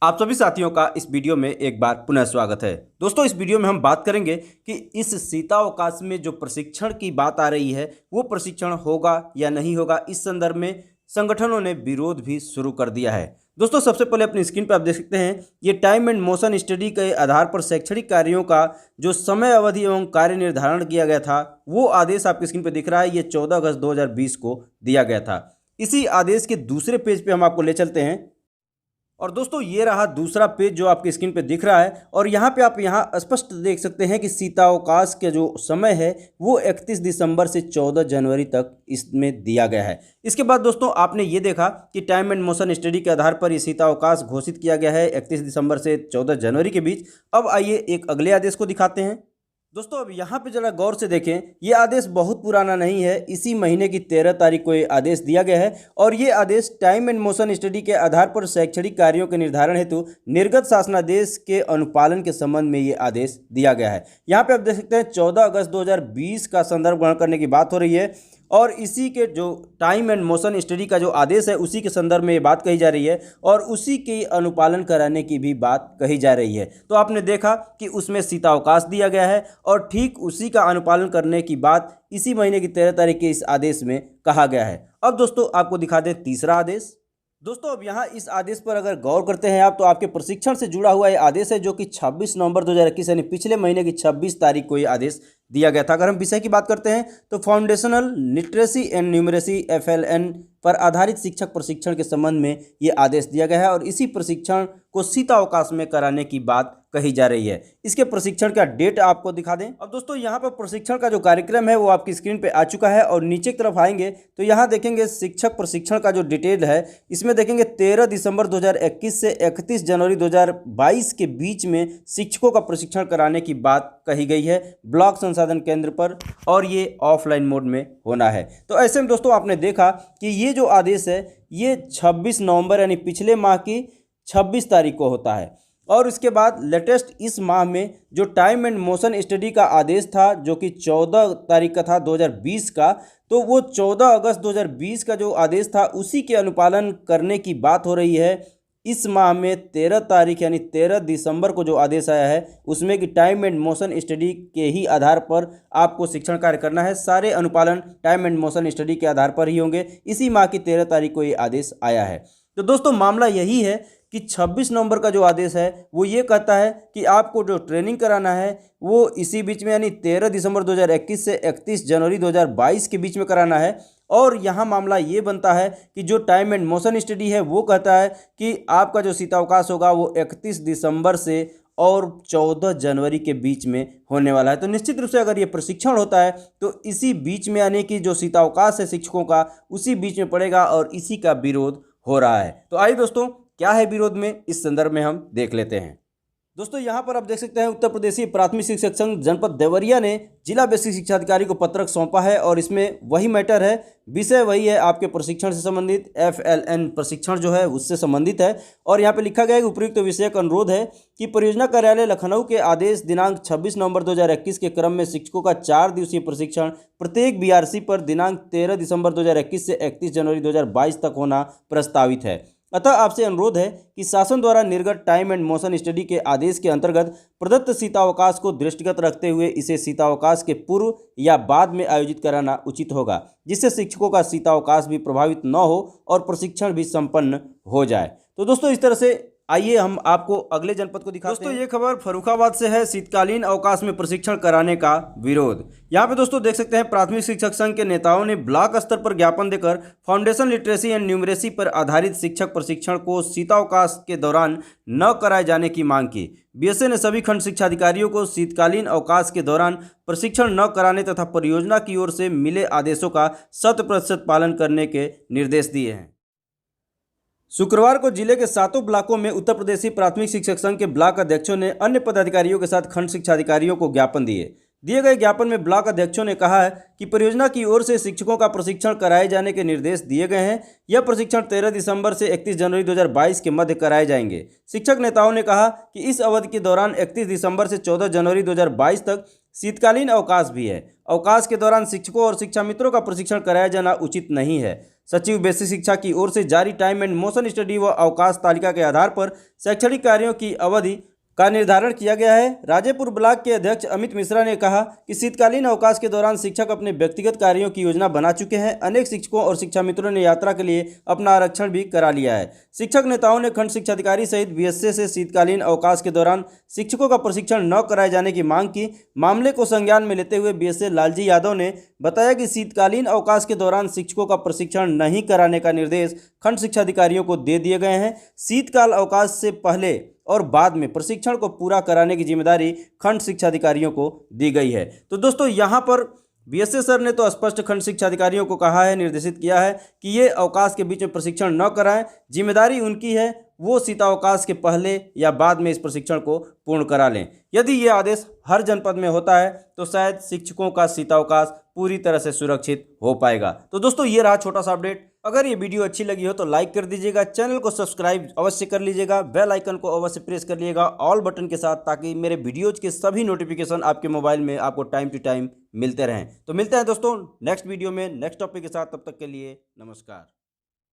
आप सभी साथियों का इस वीडियो में एक बार पुनः स्वागत है। दोस्तों, इस वीडियो में हम बात करेंगे कि इस शीतावकाश में जो प्रशिक्षण की बात आ रही है वो प्रशिक्षण होगा या नहीं होगा। इस संदर्भ में संगठनों ने विरोध भी शुरू कर दिया है। दोस्तों, सबसे पहले अपनी स्क्रीन पर आप देख सकते हैं ये टाइम एंड मोशन स्टडी के आधार पर शैक्षणिक कार्यों का जो समय अवधि एवं कार्य निर्धारण किया गया था वो आदेश आपकी स्क्रीन पर दिख रहा है। ये 14 अगस्त 2020 को दिया गया था। इसी आदेश के दूसरे पेज पे हम आपको ले चलते हैं और दोस्तों ये रहा दूसरा पेज जो आपकी स्क्रीन पे दिख रहा है और यहाँ पे आप यहाँ स्पष्ट देख सकते हैं कि शीतावकाश के जो समय है वो 31 दिसंबर से 14 जनवरी तक इसमें दिया गया है। इसके बाद दोस्तों आपने ये देखा कि टाइम एंड मोशन स्टडी के आधार पर ये शीतावकाश घोषित किया गया है 31 दिसंबर से 14 जनवरी के बीच। अब आइए एक अगले आदेश को दिखाते हैं। दोस्तों, अब यहाँ पे जरा गौर से देखें, ये आदेश बहुत पुराना नहीं है। इसी महीने की 13 तारीख को ये आदेश दिया गया है और ये आदेश टाइम एंड मोशन स्टडी के आधार पर शैक्षणिक कार्यों के निर्धारण हेतु निर्गत शासनादेश के अनुपालन के संबंध में ये आदेश दिया गया है। यहाँ पे आप देख सकते हैं 14 अगस्त 2020 का संदर्भ ग्रहण करने की बात हो रही है और इसी के जो टाइम एंड मोशन स्टडी का जो आदेश है उसी के संदर्भ में ये बात कही जा रही है और उसी के अनुपालन कराने की भी बात कही जा रही है। तो आपने देखा कि उसमें शीतावकाश दिया गया है और ठीक उसी का अनुपालन करने की बात इसी महीने की 13 तारीख के इस आदेश में कहा गया है। अब दोस्तों आपको दिखा दें तीसरा आदेश। दोस्तों, अब यहाँ इस आदेश पर अगर गौर करते हैं आप तो आपके प्रशिक्षण से जुड़ा हुआ ये आदेश है जो कि 26 नवंबर 2021 यानी पिछले महीने की 26 तारीख को ये आदेश दिया गया था। अगर हम विषय की बात करते हैं तो foundational literacy and numeracy FLN पर आधारित शिक्षक प्रशिक्षण के संबंध में ये आदेश दिया गया है और इसी प्रशिक्षण को शीतावकाश में कराने की बात कही जा रही है। इसके प्रशिक्षण का डेट आपको दिखा दें। अब दोस्तों यहाँ पर प्रशिक्षण का जो कार्यक्रम है वो आपकी स्क्रीन पे आ चुका है और नीचे की तरफ आएंगे तो यहाँ देखेंगे शिक्षक प्रशिक्षण का जो डिटेल है इसमें देखेंगे 13 दिसंबर 2021 से 31 जनवरी 2022 के बीच में शिक्षकों का प्रशिक्षण कराने की बात कही गई है ब्लॉक संसाधन केंद्र पर और ये ऑफलाइन मोड में होना है। तो ऐसे में दोस्तों आपने देखा कि ये जो आदेश है ये 26 नवंबर यानी पिछले माह की 26 तारीख को होता है और इसके बाद लेटेस्ट इस माह में जो टाइम एंड मोशन स्टडी का आदेश था जो कि 14 तारीख का था 2020 का, तो वो 14 अगस्त 2020 का जो आदेश था उसी के अनुपालन करने की बात हो रही है। इस माह में 13 तारीख यानी 13 दिसंबर को जो आदेश आया है उसमें कि टाइम एंड मोशन स्टडी के ही आधार पर आपको शिक्षण कार्य करना है। सारे अनुपालन टाइम एंड मोशन स्टडी के आधार पर ही होंगे। इसी माह की 13 तारीख को ये आदेश आया है। तो दोस्तों मामला यही है कि 26 नवंबर का जो आदेश है वो ये कहता है कि आपको जो ट्रेनिंग कराना है वो इसी बीच में यानी 13 दिसंबर 2021 से 31 जनवरी 2022 के बीच में कराना है। और यहाँ मामला ये बनता है कि जो टाइम एंड मोशन स्टडी है वो कहता है कि आपका जो शीतावकाश होगा वो 31 दिसंबर से और 14 जनवरी के बीच में होने वाला है। तो निश्चित रूप से अगर ये प्रशिक्षण होता है तो इसी बीच में यानी कि जो शीतावकाश है शिक्षकों का उसी बीच में पड़ेगा और इसी का विरोध हो रहा है। तो आइए दोस्तों क्या है विरोध में इस संदर्भ में हम देख लेते हैं। दोस्तों यहाँ पर आप देख सकते हैं उत्तर प्रदेशी प्राथमिक शिक्षक संघ जनपद देवरिया ने जिला बेसिक शिक्षा अधिकारी को पत्रक सौंपा है और इसमें वही मैटर है, विषय वही है आपके प्रशिक्षण से संबंधित FLN प्रशिक्षण जो है उससे संबंधित है। और यहाँ पे लिखा गया है कि उपयुक्त विषयक अनुरोध है कि परियोजना कार्यालय लखनऊ के आदेश दिनांक 26 नवंबर 2021 के क्रम में शिक्षकों का 4 दिवसीय प्रशिक्षण प्रत्येक BRC पर दिनांक 13 दिसंबर 2021 से 31 जनवरी 2022 तक होना प्रस्तावित है। अतः आपसे अनुरोध है कि शासन द्वारा निर्गत टाइम एंड मोशन स्टडी के आदेश के अंतर्गत प्रदत्त शीतावकाश को दृष्टिगत रखते हुए इसे शीतावकाश के पूर्व या बाद में आयोजित कराना उचित होगा, जिससे शिक्षकों का शीतावकाश भी प्रभावित न हो और प्रशिक्षण भी संपन्न हो जाए। तो दोस्तों इस तरह से आइए हम आपको अगले जनपद को दिखाते हैं। दोस्तों ये खबर फर्रुखाबाद से है, शीतकालीन अवकाश में प्रशिक्षण कराने का विरोध। यहाँ पे दोस्तों देख सकते हैं प्राथमिक शिक्षक संघ के नेताओं ने ब्लॉक स्तर पर ज्ञापन देकर फाउंडेशन लिटरेसी एंड न्यूमरेसी पर आधारित शिक्षक प्रशिक्षण को शीतावकाश के दौरान न कराए जाने की मांग की। BSA ने सभी खंड शिक्षा अधिकारियों को शीतकालीन अवकाश के दौरान प्रशिक्षण न कराने तथा परियोजना की ओर से मिले आदेशों का 100% पालन करने के निर्देश दिए हैं। शुक्रवार को जिले के 7 ब्लॉकों में उत्तर प्रदेशी प्राथमिक शिक्षक संघ के ब्लॉक अध्यक्षों ने अन्य पदाधिकारियों के साथ खंड शिक्षा अधिकारियों को ज्ञापन दिए गए ज्ञापन में ब्लॉक अध्यक्षों ने कहा है कि परियोजना की ओर से शिक्षकों का प्रशिक्षण कराए जाने के निर्देश दिए गए हैं। यह प्रशिक्षण 13 दिसंबर से 31 जनवरी 2022 के मध्य कराए जाएंगे। शिक्षक नेताओं ने कहा कि इस अवधि के दौरान 31 दिसंबर से 14 जनवरी 2022 तक शीतकालीन अवकाश भी है। अवकाश के दौरान शिक्षकों और शिक्षा मित्रों का प्रशिक्षण कराया जाना उचित नहीं है। सचिव बेसिक शिक्षा की ओर से जारी टाइम एंड मोशन स्टडी व अवकाश तालिका के आधार पर शैक्षणिक कार्यों की अवधि का निर्धारण किया गया है। राजेपुर ब्लॉक के अध्यक्ष अमित मिश्रा ने कहा कि शीतकालीन अवकाश के दौरान शिक्षक अपने व्यक्तिगत कार्यों की योजना बना चुके हैं। अनेक शिक्षकों और शिक्षा मित्रों ने यात्रा के लिए अपना आरक्षण भी करा लिया है। शिक्षक नेताओं ने खंड शिक्षा अधिकारी सहित बीएसए से शीतकालीन अवकाश के दौरान शिक्षकों का प्रशिक्षण न कराए जाने की मांग की। मामले को संज्ञान में लेते हुए बीएसए लालजी यादव ने बताया कि शीतकालीन अवकाश के दौरान शिक्षकों का प्रशिक्षण नहीं कराने का निर्देश खंड शिक्षा अधिकारियों को दे दिए गए हैं। शीतकाल अवकाश से पहले और बाद में प्रशिक्षण को पूरा कराने की जिम्मेदारी खंड शिक्षा अधिकारियों को दी गई है। तो दोस्तों यहाँ पर बीएसए सर ने तो स्पष्ट खंड शिक्षा अधिकारियों को कहा है, निर्देशित किया है कि ये अवकाश के बीच में प्रशिक्षण न कराएं। जिम्मेदारी उनकी है, वो शीतावकाश के पहले या बाद में इस प्रशिक्षण को पूर्ण करा लें। यदि ये आदेश हर जनपद में होता है तो शायद शिक्षकों का शीतावकाश पूरी तरह से सुरक्षित हो पाएगा। तो दोस्तों ये रहा छोटा सा अपडेट। अगर ये वीडियो अच्छी लगी हो तो लाइक कर दीजिएगा, चैनल को सब्सक्राइब अवश्य कर लीजिएगा, बेल आइकन को अवश्य प्रेस कर लीजिएगा ऑल बटन के साथ, ताकि मेरे वीडियोज के सभी नोटिफिकेशन आपके मोबाइल में आपको टाइम टू टाइम मिलते रहें। तो मिलते हैं दोस्तों नेक्स्ट वीडियो में नेक्स्ट टॉपिक के साथ। तब तक के लिए नमस्कार।